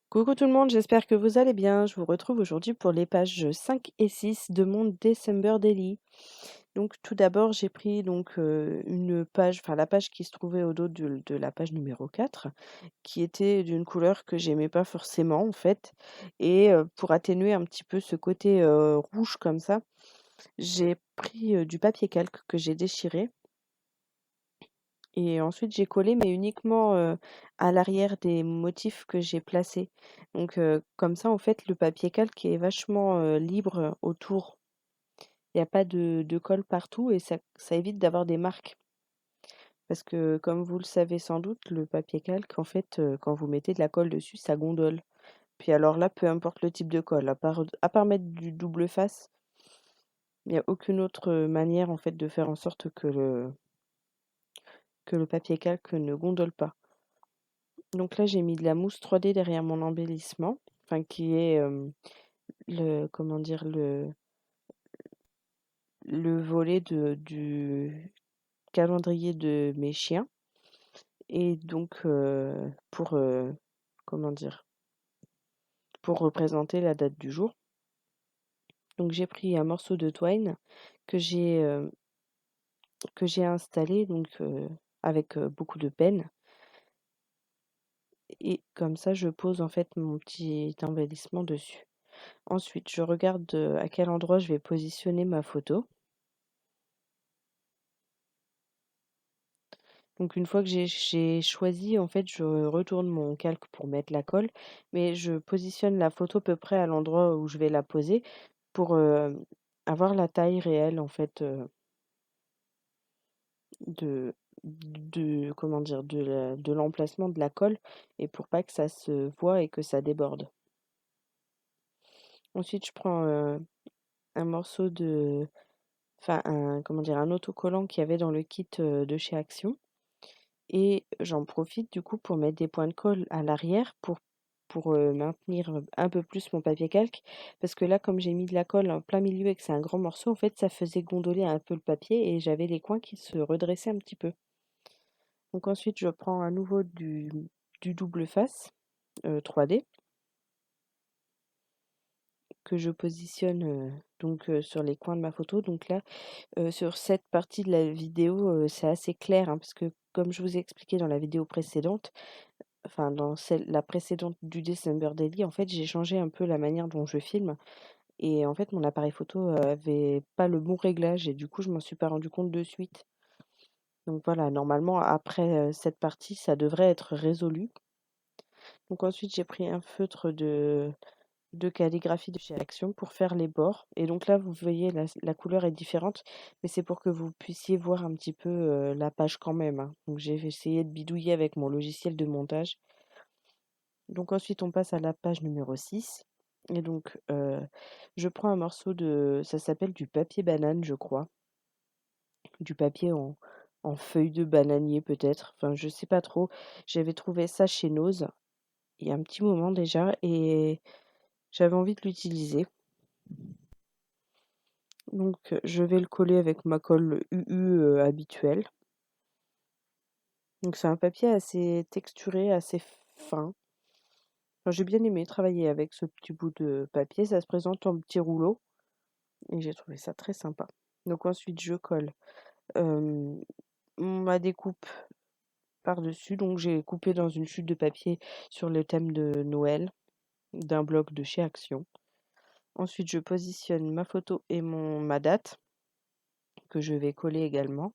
Coucou tout le monde, j'espère que vous allez bien. Je vous retrouve aujourd'hui pour les pages 5 et 6 de mon December Daily. Donc tout d'abord, j'ai pris une page, enfin la page qui se trouvait au dos de la page numéro 4, qui était d'une couleur que j'aimais pas forcément en fait. Et pour atténuer un petit peu ce côté rouge comme ça, j'ai pris du papier calque que j'ai déchiré. Et ensuite, j'ai collé, mais uniquement, à l'arrière des motifs que j'ai placés. Donc, comme ça, en fait, le papier calque est vachement, libre autour. Il y a pas de colle partout et ça évite d'avoir des marques. Parce que, comme vous le savez sans doute, le papier calque, en fait, quand vous mettez de la colle dessus, ça gondole. Puis alors là, peu importe le type de colle, à part mettre du double face, il y a aucune autre, manière, en fait, de faire en sorte que le papier calque ne gondole pas. Donc là, j'ai mis de la mousse 3D derrière mon embellissement, enfin qui est le comment dire le volet du calendrier de mes chiens et donc pour comment dire pour représenter la date du jour. Donc j'ai pris un morceau de twine que j'ai euh, que j'ai installé avec beaucoup de peine et comme ça je pose en fait mon petit embellissement dessus. Ensuite, je regarde à quel endroit je vais positionner ma photo. Donc une fois que j'ai choisi, en fait, je retourne mon calque pour mettre la colle, mais je positionne la photo à peu près à l'endroit où je vais la poser pour avoir la taille réelle, en fait, de, comment dire, de l'emplacement de la colle et pour pas que ça se voit et que ça déborde. Ensuite, je prends un morceau enfin, comment dire, un autocollant qu'il y avait dans le kit de chez Action. Et j'en profite du coup pour mettre des points de colle à l'arrière pour maintenir un peu plus mon papier calque. Parce que là, comme j'ai mis de la colle en plein milieu et que c'est un grand morceau, en fait, ça faisait gondoler un peu le papier et j'avais les coins qui se redressaient un petit peu. Donc ensuite, je prends à nouveau du double face 3D que je positionne sur les coins de ma photo. Donc là, sur cette partie de la vidéo, c'est assez clair, hein, parce que comme je vous ai expliqué dans la vidéo précédente, enfin dans la précédente du December Daily, en fait, j'ai changé un peu la manière dont je filme et en fait, mon appareil photo, avait pas le bon réglage et du coup, je m'en suis pas rendu compte de suite. Donc voilà, normalement après, cette partie, ça devrait être résolu. Donc ensuite, j'ai pris un feutre de calligraphie de chez Action pour faire les bords et donc là, vous voyez la couleur est différente, mais c'est pour que vous puissiez voir un petit peu, la page quand même, hein. Donc j'ai essayé de bidouiller avec mon logiciel de montage. Donc ensuite, on passe à la page numéro 6 et donc je prends un morceau ça s'appelle du papier banane, je crois, du papier en feuille de bananier peut-être, enfin je sais pas trop. J'avais trouvé ça chez Nose il y a un petit moment déjà et j'avais envie de l'utiliser. Donc je vais le coller avec ma colle UU, habituelle. Donc c'est un papier assez texturé, assez fin. Enfin, j'ai bien aimé travailler avec ce petit bout de papier, ça se présente en petit rouleau. Et j'ai trouvé ça très sympa. Donc ensuite, je colle hem, ma découpe par-dessus. Donc j'ai coupé dans une chute de papier sur le thème de Noël, d'un bloc de chez Action. Ensuite, je positionne ma photo et ma date, que je vais coller également.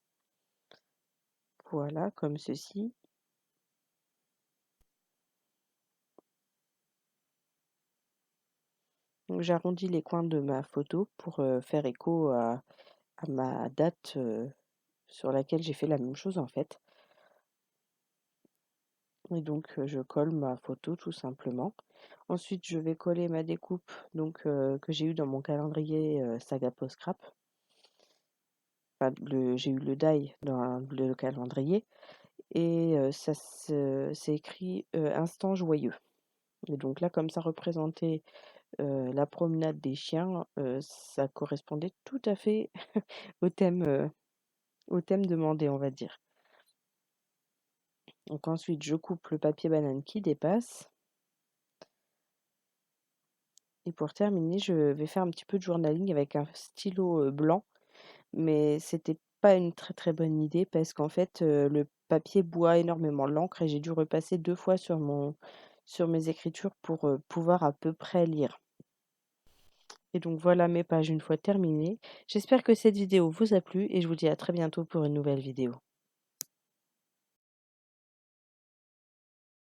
Voilà, comme ceci. Donc j'arrondis les coins de ma photo pour faire écho à ma date sur laquelle j'ai fait la même chose en fait. Et donc je colle ma photo tout simplement. Ensuite, je vais coller ma découpe que j'ai eue dans mon calendrier Saga Post Scrap. Enfin, j'ai eu le die dans le calendrier et c'est écrit Instant joyeux. Et donc là, comme ça représentait la promenade des chiens, ça correspondait tout à fait au thème demandé, on va dire. Donc ensuite, je coupe le papier banane qui dépasse. Et pour terminer, je vais faire un petit peu de journaling avec un stylo, blanc, mais c'était pas une très, très bonne idée parce qu'en fait, le papier boit énormément l'encre et j'ai dû repasser 2 fois sur mes écritures pour, pouvoir à peu près lire. Et donc voilà mes pages une fois terminées. J'espère que cette vidéo vous a plu et je vous dis à très bientôt pour une nouvelle vidéo.